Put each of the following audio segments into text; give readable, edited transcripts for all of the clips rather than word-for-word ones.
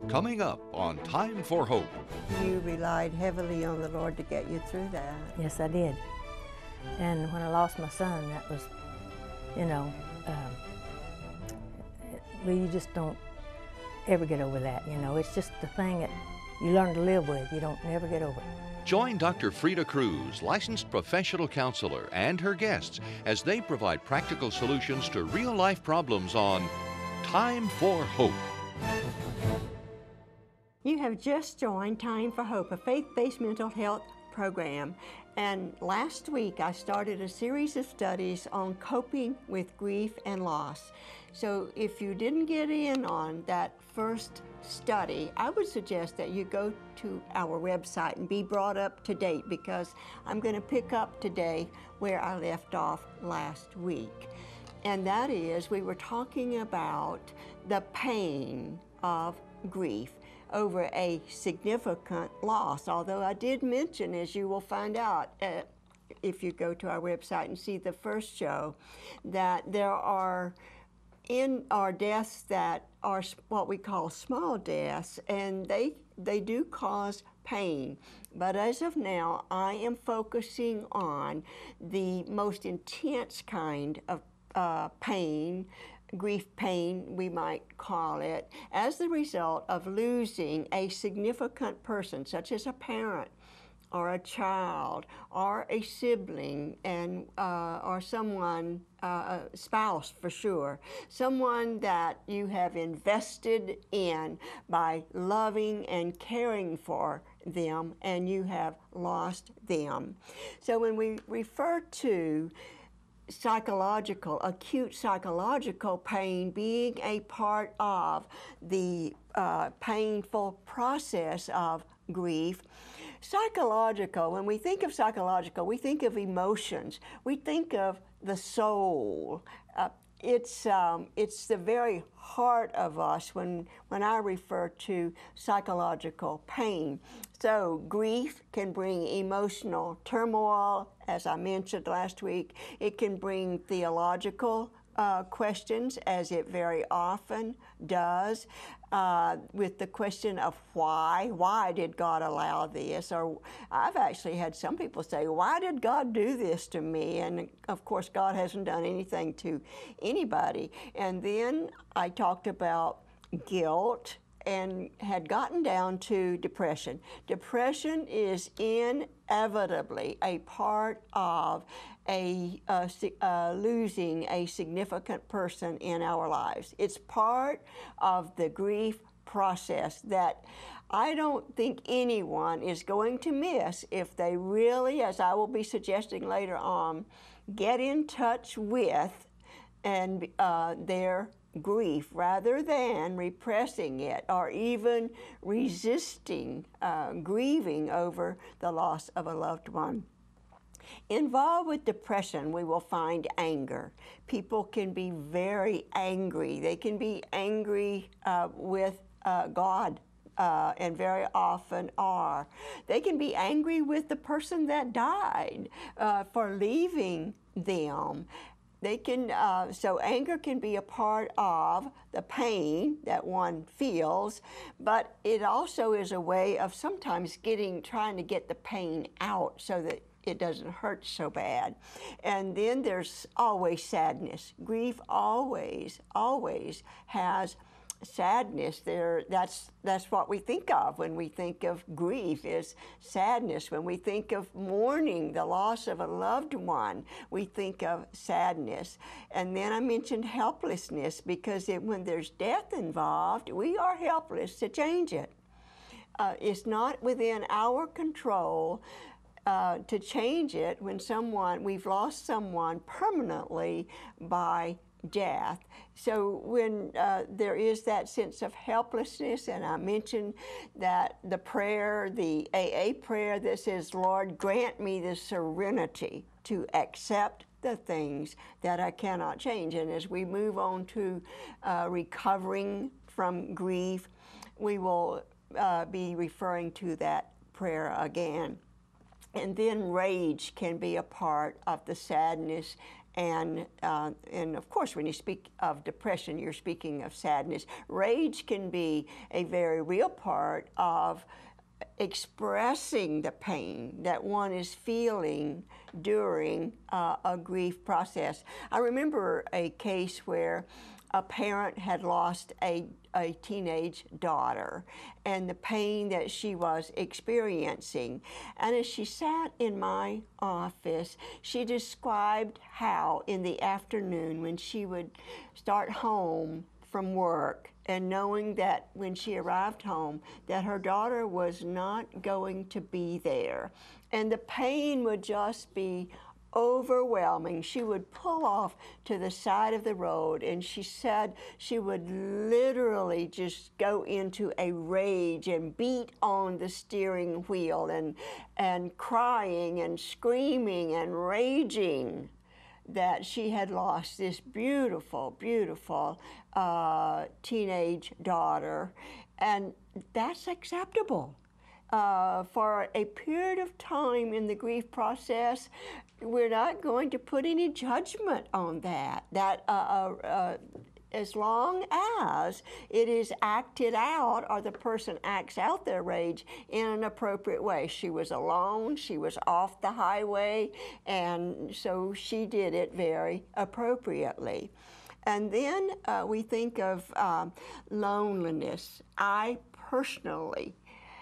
Coming up on Time for Hope. You relied heavily on the Lord to get you through that. Yes, I did. And when I lost my son, that was, well, you just don't ever get over that, It's just the thing that you learn to live with. You don't never get over it. Join Dr. Freda Crews, licensed professional counselor, and her guests as they provide practical solutions to real-life problems on Time for Hope. You have just joined Time for Hope, a faith-based mental health program. And last week I started a series of studies on coping with grief and loss. So if you didn't get in on that first study, I would suggest that you go to our website and be brought up to date, because I'm going to pick up today where I left off last week. And that is, we were talking about the pain of grief over a significant loss. Although I did mention, as you will find out if you go to our website and see the first show, that there are deaths that are what we call small deaths, and they do cause pain. But as of now, I am focusing on the most intense kind of pain, grief pain, we might call it, as the result of losing a significant person, such as a parent or a child or a sibling, and or someone, a spouse for sure, someone that you have invested in by loving and caring for them, and you have lost them. So when we refer to acute psychological pain being a part of the painful process of grief, when we think of psychological, we think of emotions, we think of the soul. It's the very heart of us when I refer to psychological pain. So grief can bring emotional turmoil, as I mentioned last week. It can bring theological questions, as it very often does, with the question of why did God allow this? Or I've actually had some people say, why did God do this to me? And of course, God hasn't done anything to anybody. And then I talked about guilt and had gotten down to depression. Depression is inevitably a part of losing a significant person in our lives. It's part of the grief process that I don't think anyone is going to miss if they really, as I will be suggesting later on, get in touch with their grief rather than repressing it or even resisting grieving over the loss of a loved one. Involved with depression, we will find anger. People can be very angry. They can be angry with God, and very often are. They can be angry with the person that died for leaving them. They can, so anger can be a part of the pain that one feels, but it also is a way of sometimes trying to get the pain out so that it doesn't hurt so bad. And then there's always sadness. Grief always has sadness there. That's what we think of when we think of grief, is sadness. When we think of mourning the loss of a loved one, we think of sadness. And then I mentioned helplessness, because when there's death involved, we are helpless to change it. It's not within our control to change it when we've lost someone permanently by death. So when there is that sense of helplessness, and I mentioned that the prayer, the AA prayer that says, Lord, grant me the serenity to accept the things that I cannot change. And as we move on to recovering from grief, we will be referring to that prayer again. And then rage can be a part of the sadness And of course, when you speak of depression, you're speaking of sadness. Rage can be a very real part of expressing the pain that one is feeling during a grief process. I remember a case where a parent had lost a teenage daughter and the pain that she was experiencing. And as she sat in my office, she described how in the afternoon when she would start home from work and knowing that when she arrived home that her daughter was not going to be there, and the pain would just be overwhelming. She would pull off to the side of the road, and she said she would literally just go into a rage and beat on the steering wheel and crying and screaming and raging that she had lost this beautiful, beautiful teenage daughter. And that's acceptable. For a period of time in the grief process, we're not going to put any judgment on that. As long as it is acted out or the person acts out their rage in an appropriate way. She was alone, she was off the highway, and so she did it very appropriately. And then we think of loneliness. I personally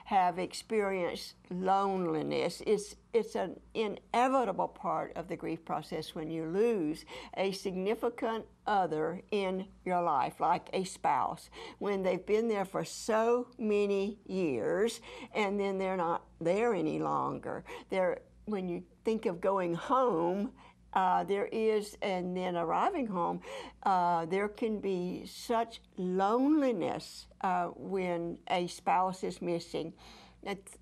have experienced loneliness. It's an inevitable part of the grief process when you lose a significant other in your life, like a spouse, when they've been there for so many years and then they're not there any longer. When you think of going home, there is, and then arriving home, there can be such loneliness when a spouse is missing.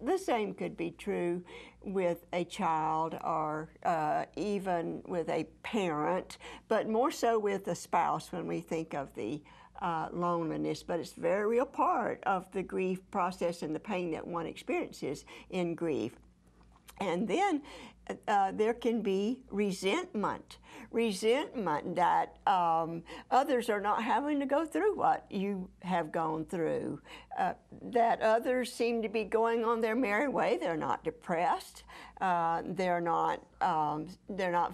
The same could be true with a child or even with a parent, but more so with a spouse when we think of the loneliness. But it's a very real part of the grief process and the pain that one experiences in grief. And then there can be resentment that others are not having to go through what you have gone through, that others seem to be going on their merry way. They're not depressed. They're not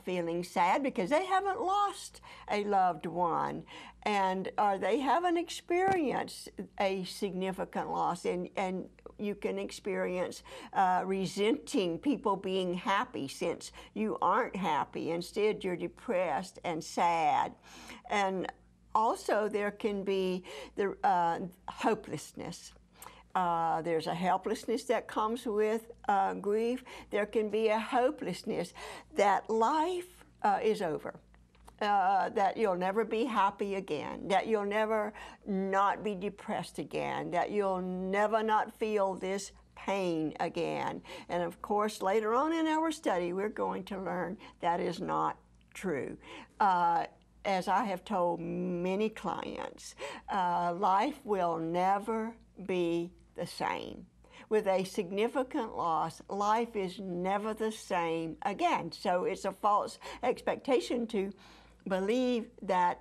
feeling sad because they haven't lost a loved one, or they haven't experienced a significant loss. And you can experience resenting people being happy since you aren't happy. Instead, you're depressed and sad. And also, there can be the hopelessness. There's a helplessness that comes with grief. There can be a hopelessness that life is over. That you'll never be happy again, that you'll never not be depressed again, that you'll never not feel this pain again. And of course, later on in our study, we're going to learn that is not true. As I have told many clients, life will never be the same. With a significant loss, life is never the same again. So it's a false expectation to believe that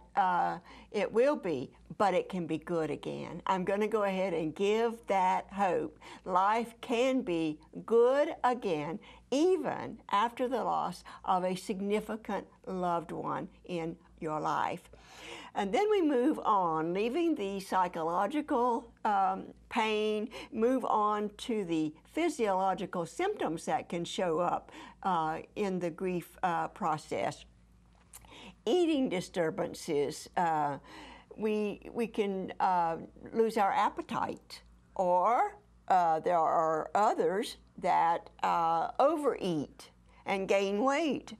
it will be, but it can be good again. I'm going to go ahead and give that hope. Life can be good again, even after the loss of a significant loved one in your life. And then we move on, leaving the psychological pain, move on to the physiological symptoms that can show up in the grief process. Eating disturbances, we can lose our appetite, or there are others that overeat and gain weight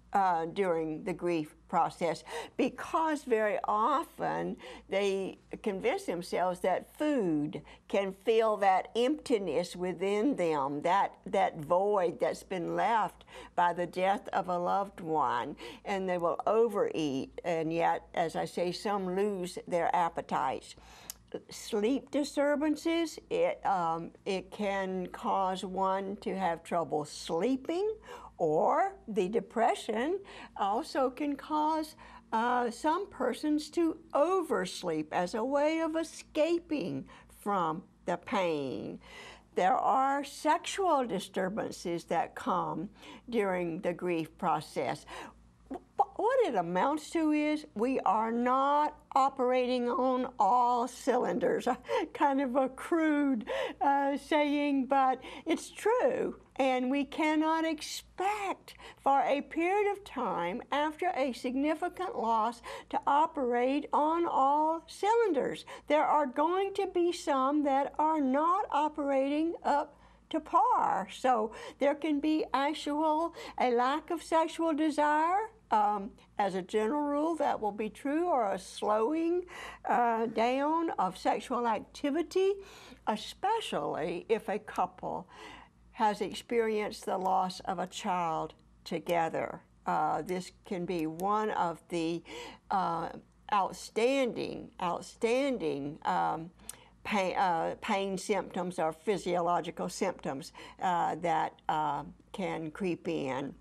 during the grief process, because very often they convince themselves that food can fill that emptiness within them, that void that's been left by the death of a loved one, and they will overeat, and yet, as I say, some lose their appetites. Sleep disturbances, it can cause one to have trouble sleeping Or the depression also can cause some persons to oversleep as a way of escaping from the pain. There are sexual disturbances that come during the grief process. What it amounts to is we are not operating on all cylinders. Kind of a crude saying, but it's true. And we cannot expect for a period of time after a significant loss to operate on all cylinders. There are going to be some that are not operating up to par. So there can be a lack of sexual desire. As a general rule, that will be true, or a slowing down of sexual activity, especially if a couple has experienced the loss of a child together. This can be one of the outstanding pain symptoms or physiological symptoms that can creep in.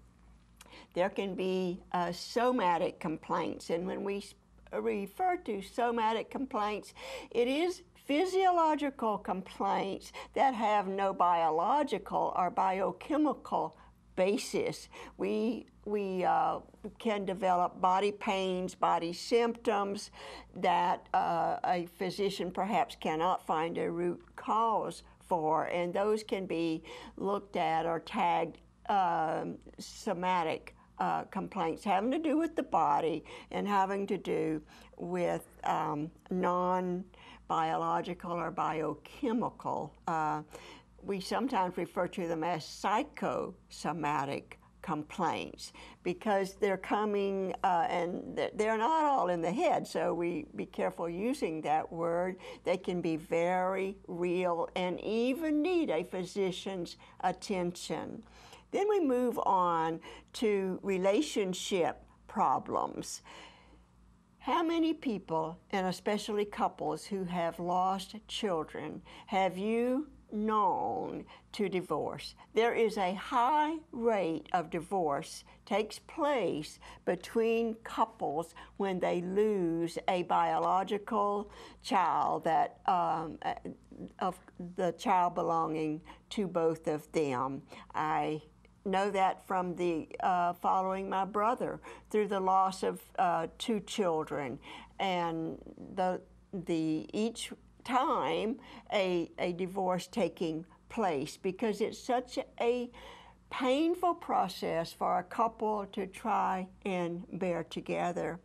There can be somatic complaints, and when we refer to somatic complaints, it is physiological complaints that have no biological or biochemical basis. We can develop body pains, body symptoms that a physician perhaps cannot find a root cause for, and those can be looked at or tagged somatic complaints having to do with the body and having to do with non-biological or biochemical. We sometimes refer to them as psychosomatic complaints because they're coming and they're not all in the head, so we be careful using that word. They can be very real and even need a physician's attention. Then we move on to relationship problems. How many people, and especially couples who have lost children, have you known to divorce? There is a high rate of divorce takes place between couples when they lose a biological child, that of the child belonging to both of them. I know that from the following my brother through the loss of 2 children, and each time a divorce taking place, because it's such a painful process for a couple to try and bear together.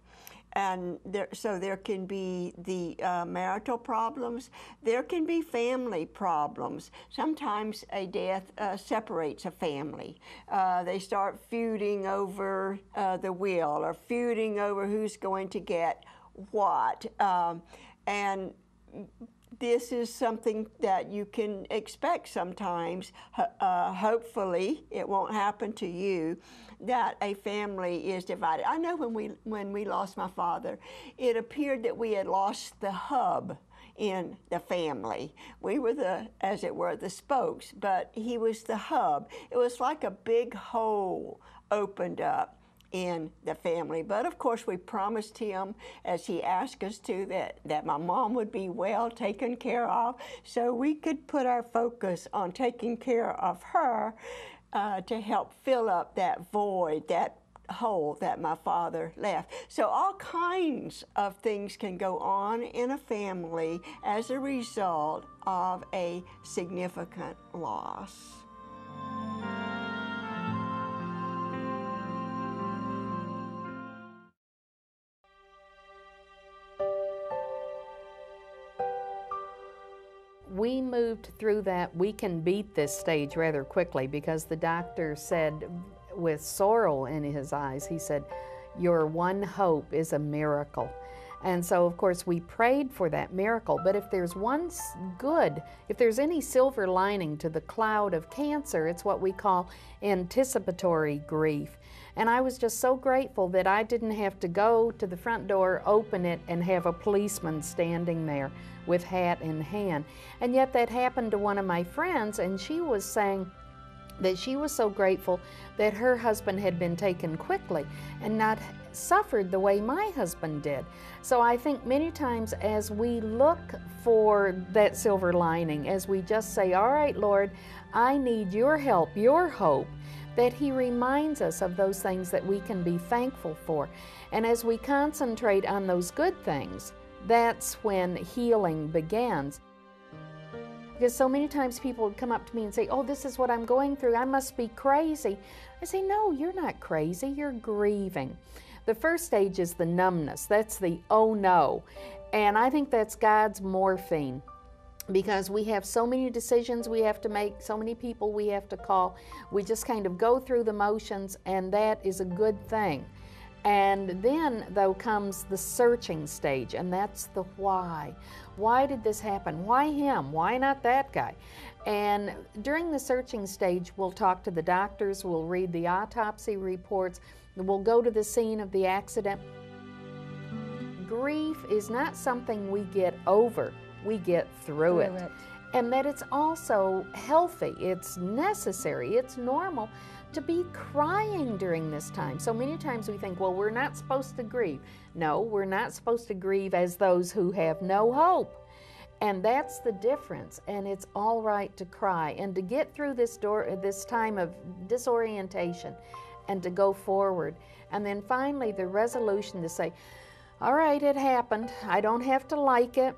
And so there can be the marital problems. There can be family problems. Sometimes a death separates a family. They start feuding over the will, or feuding over who's going to get what. And this is something that you can expect sometimes. Hopefully, it won't happen to you, that a family is divided. I know when we lost my father, it appeared that we had lost the hub in the family. We were as it were, the spokes, but he was the hub. It was like a big hole opened up in the family. But of course we promised him, as he asked us to, that my mom would be well taken care of, so we could put our focus on taking care of her to help fill up that void, that hole that my father left. So all kinds of things can go on in a family as a result of a significant loss. We moved through that. We can beat this stage rather quickly, because the doctor said, with sorrow in his eyes, he said, "Your one hope is a miracle." And so, of course, we prayed for that miracle. But if there's if there's any silver lining to the cloud of cancer, it's what we call anticipatory grief. And I was just so grateful that I didn't have to go to the front door, open it, and have a policeman standing there with hat in hand. And yet that happened to one of my friends, and she was saying, that she was so grateful that her husband had been taken quickly and not suffered the way my husband did. So I think many times as we look for that silver lining, as we just say, all right, Lord, I need your help, your hope, that He reminds us of those things that we can be thankful for. And as we concentrate on those good things, that's when healing begins. Because so many times people would come up to me and say, oh, this is what I'm going through, I must be crazy. I say, no, you're not crazy, you're grieving. The first stage is the numbness, that's the oh no. And I think that's God's morphine, because we have so many decisions we have to make, so many people we have to call. We just kind of go through the motions, and that is a good thing. And then, though, comes the searching stage, and that's the why. Why did this happen? Why him? Why not that guy? And during the searching stage, we'll talk to the doctors, we'll read the autopsy reports, we'll go to the scene of the accident. Grief is not something we get over, we get through it. And that it's also healthy, it's necessary, it's normal to be crying during this time. So many times we think, well, we're not supposed to grieve. No, we're not supposed to grieve as those who have no hope. And that's the difference. And it's all right to cry and to get through this time of disorientation and to go forward. And then finally the resolution to say, all right, it happened. I don't have to like it,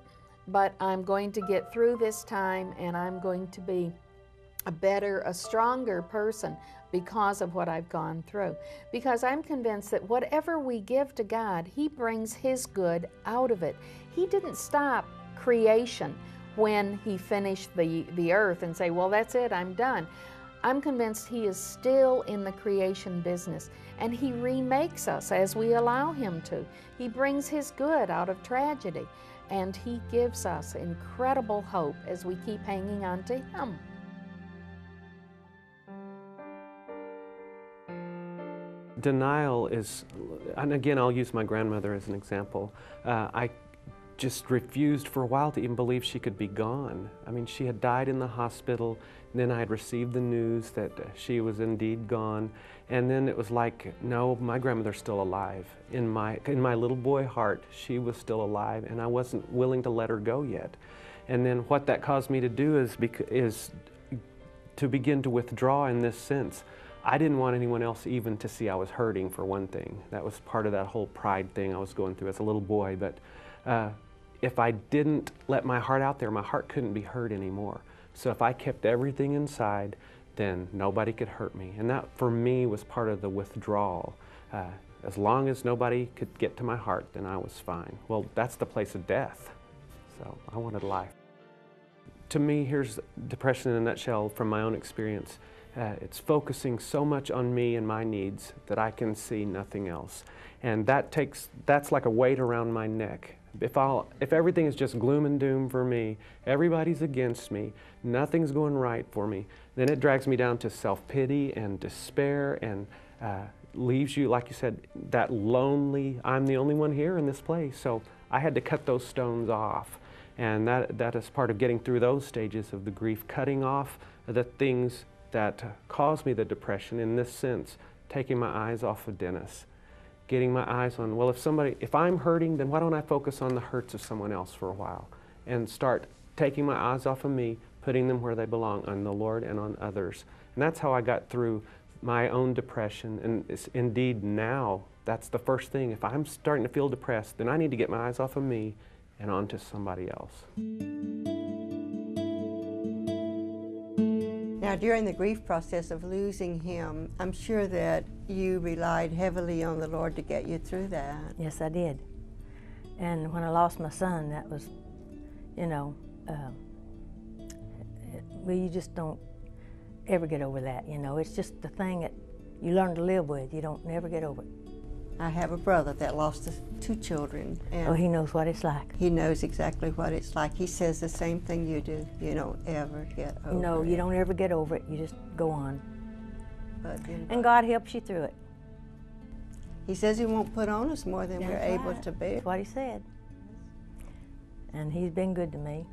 but I'm going to get through this time, and I'm going to be a better, a stronger person because of what I've gone through. Because I'm convinced that whatever we give to God, He brings His good out of it. He didn't stop creation when He finished the earth and say, well, that's it, I'm done. I'm convinced He is still in the creation business, and He remakes us as we allow Him to. He brings His good out of tragedy, and He gives us incredible hope as we keep hanging on to Him. Denial is, and again, I'll use my grandmother as an example. I just refused for a while to even believe she could be gone. I mean, she had died in the hospital, and then I had received the news that she was indeed gone, and then it was like, no, my grandmother's still alive. In my little boy heart, she was still alive, and I wasn't willing to let her go yet. And then what that caused me to do is to begin to withdraw in this sense. I didn't want anyone else even to see I was hurting, for one thing. That was part of that whole pride thing I was going through as a little boy. But if I didn't let my heart out there, my heart couldn't be hurt anymore. So if I kept everything inside, then nobody could hurt me. And that, for me, was part of the withdrawal. As long as nobody could get to my heart, then I was fine. Well, that's the place of death. So I wanted life. To me, here's depression in a nutshell from my own experience. It's focusing so much on me and my needs that I can see nothing else. And that's like a weight around my neck. If everything is just gloom and doom for me, everybody's against me, nothing's going right for me, then it drags me down to self-pity and despair, and leaves you, like you said, that lonely, I'm the only one here in this place. So I had to cut those stones off. And that is part of getting through those stages of the grief, cutting off the things that caused me the depression, in this sense, taking my eyes off of Dennis, getting my eyes on, well, if I'm hurting, then why don't I focus on the hurts of someone else for a while, and start taking my eyes off of me, putting them where they belong, on the Lord and on others. And that's how I got through my own depression. And it's indeed now, that's the first thing. If I'm starting to feel depressed, then I need to get my eyes off of me and onto somebody else. Now, during the grief process of losing him, I'm sure that you relied heavily on the Lord to get you through that. Yes, I did. And when I lost my son, that was, you know, well, you just don't ever get over that, you know. It's just the thing that you learn to live with. You don't never get over it. I have a brother that lost 2 children. And oh, he knows what it's like. He knows exactly what it's like. He says the same thing you do. You don't ever get over it. No, you don't ever get over it. You just go on. But and God helps you through it. He says He won't put on us more than That's we're able right. to bear. That's what He said. And He's been good to me.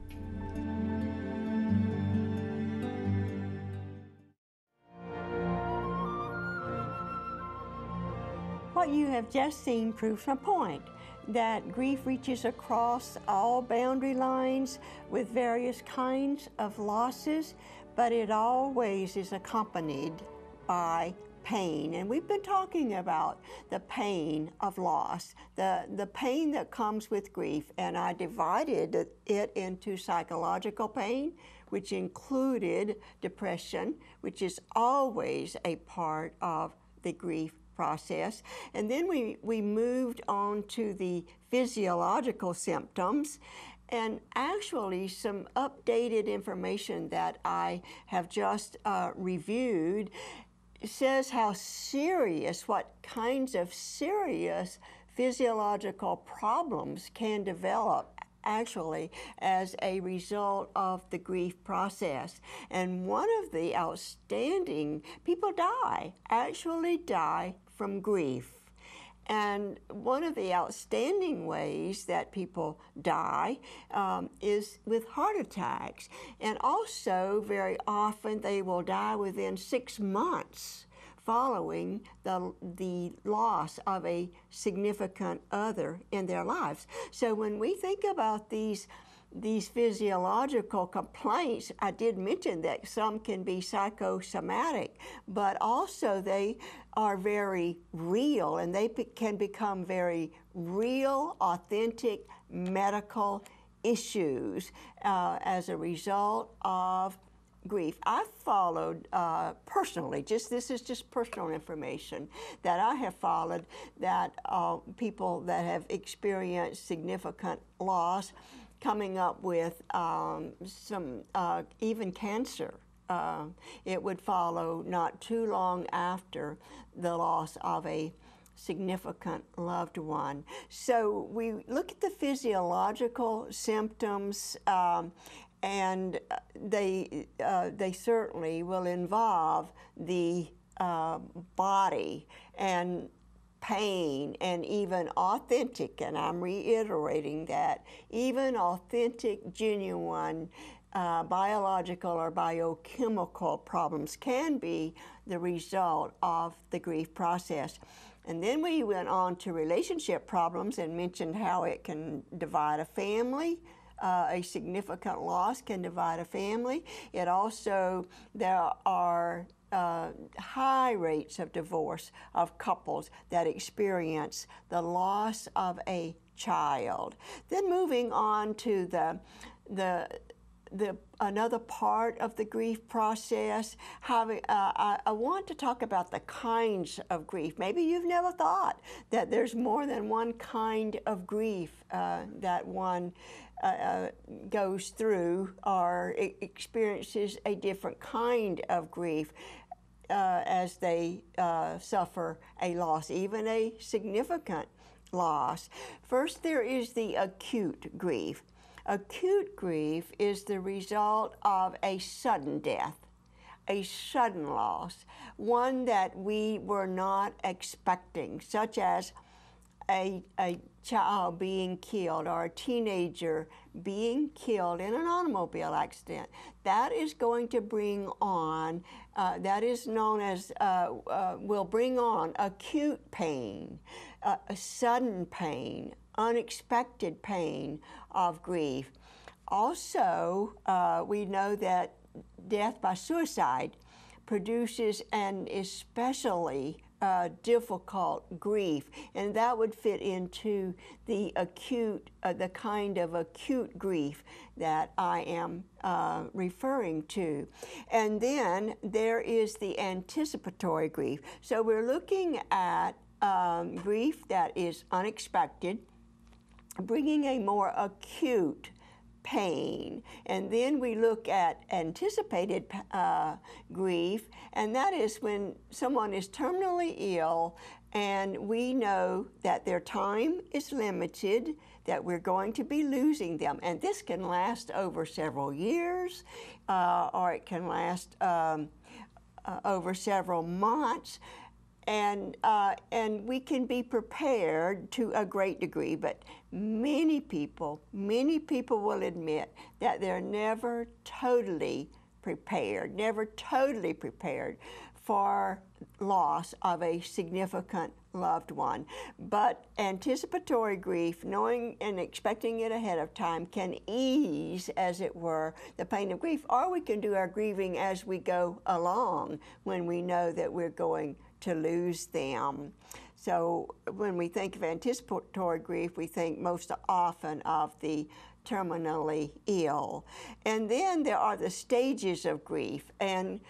What you have just seen proves my point, that grief reaches across all boundary lines with various kinds of losses, but it always is accompanied by pain. And we've been talking about the pain of loss, the pain that comes with grief, and I divided it into psychological pain, which included depression, which is always a part of the grief process. And then we moved on to the physiological symptoms, and actually some updated information that I have just reviewed says how serious, what kinds of serious physiological problems can develop actually as a result of the grief process. And one of the outstanding, people actually die from grief. And one of the outstanding ways that people die is with heart attacks. And also, very often, they will die within 6 months following the loss of a significant other in their lives. So when we think about these physiological complaints, I did mention that some can be psychosomatic, but also they are very real, and they can become very real, authentic medical issues as a result of grief. I followed personally, this is just personal information that I have followed, that people that have experienced significant loss coming up with some, even cancer. It would follow not too long after the loss of a significant loved one. So we look at the physiological symptoms, and they certainly will involve the body and pain, and even authentic, and I'm reiterating that, even authentic, genuine biological or biochemical problems can be the result of the grief process. And then we went on to relationship problems and mentioned how it can divide a family. A significant loss can divide a family. It also, there are high rates of divorce of couples that experience the loss of a child. Then moving on to another part of the grief process, I want to talk about the kinds of grief. Maybe you've never thought that there's more than one kind of grief that one goes through or experiences a different kind of grief as they suffer a loss, even a significant loss. First, there is the acute grief. Acute grief is the result of a sudden death, a sudden loss, one that we were not expecting, such as a child being killed or a teenager being killed in an automobile accident. That is going to bring on, that is known as, will bring on acute pain, a sudden pain, unexpected pain of grief. Also, we know that death by suicide produces an especially difficult grief, and that would fit into the acute, the kind of acute grief that I am referring to. And then there is the anticipatory grief. So we're looking at grief that is unexpected, bringing a more acute pain. And then we look at anticipated grief, and that is when someone is terminally ill and we know that their time is limited, that we're going to be losing them. And this can last over several years, or it can last over several months. And we can be prepared to a great degree, but many people will admit that they're never totally prepared for loss of a significant loved one. But anticipatory grief, knowing and expecting it ahead of time, can ease, as it were, the pain of grief, or we can do our grieving as we go along when we know that we're going to lose them. So when we think of anticipatory grief, we think most often of the terminally ill. And then there are the stages of grief. And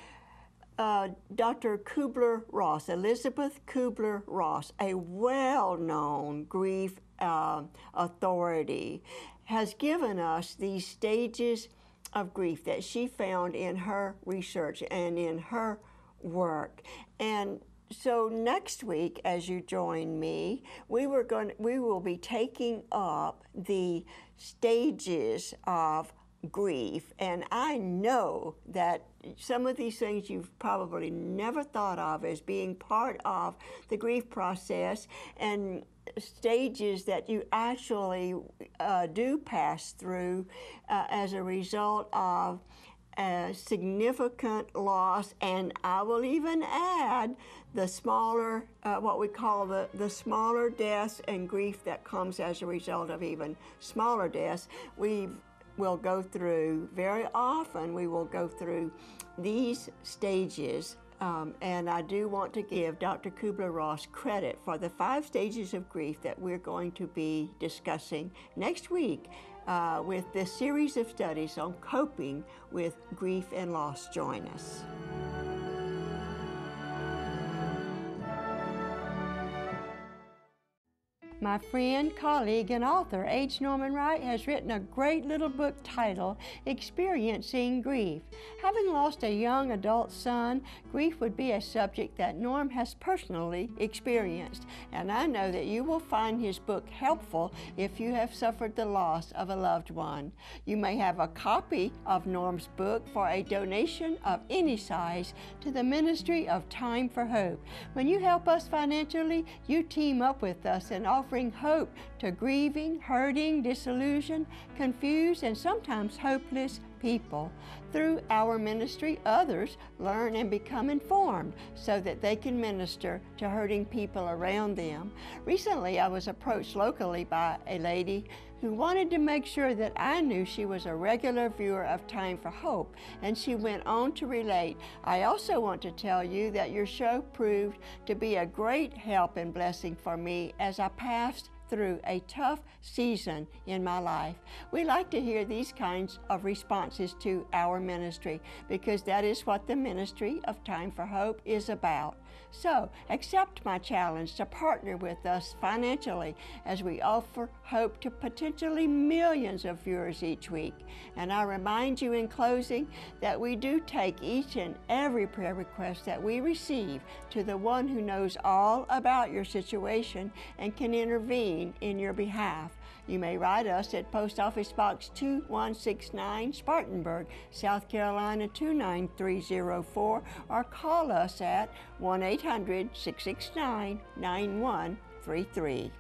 Dr. Kubler-Ross, Elizabeth Kubler-Ross, a well-known grief authority, has given us these stages of grief that she found in her research and in her work. And so next week, as you join me, we will be taking up the stages of grief. And I know that some of these things you've probably never thought of as being part of the grief process, and stages that you actually do pass through as a result of a significant loss. And I will even add the smaller, what we call the smaller deaths and grief that comes as a result of even smaller deaths. We'll go through, very often we will go through these stages, and I do want to give Dr. Kubler-Ross credit for the 5 stages of grief that we're going to be discussing next week with this series of studies on coping with grief and loss. Join us. My friend, colleague, and author H. Norman Wright has written a great little book titled Experiencing Grief. Having lost a young adult son, grief would be a subject that Norm has personally experienced, and I know that you will find his book helpful if you have suffered the loss of a loved one. You may have a copy of Norm's book for a donation of any size to the Ministry of Time for Hope. When you help us financially, you team up with us and offering hope to grieving, hurting, disillusioned, confused, and sometimes hopeless people. Through our ministry, others learn and become informed so that they can minister to hurting people around them. Recently, I was approached locally by a lady who wanted to make sure that I knew she was a regular viewer of Time for Hope, and she went on to relate, "I also want to tell you that your show proved to be a great help and blessing for me as I passed through a tough season in my life." We like to hear these kinds of responses to our ministry because that is what the Ministry of Time for Hope is about. So accept my challenge to partner with us financially as we offer hope to potentially millions of viewers each week. And I remind you in closing that we do take each and every prayer request that we receive to the one who knows all about your situation and can intervene in your behalf. You may write us at Post Office Box 2169, Spartanburg, South Carolina 29304, or call us at 1-800-669-9133.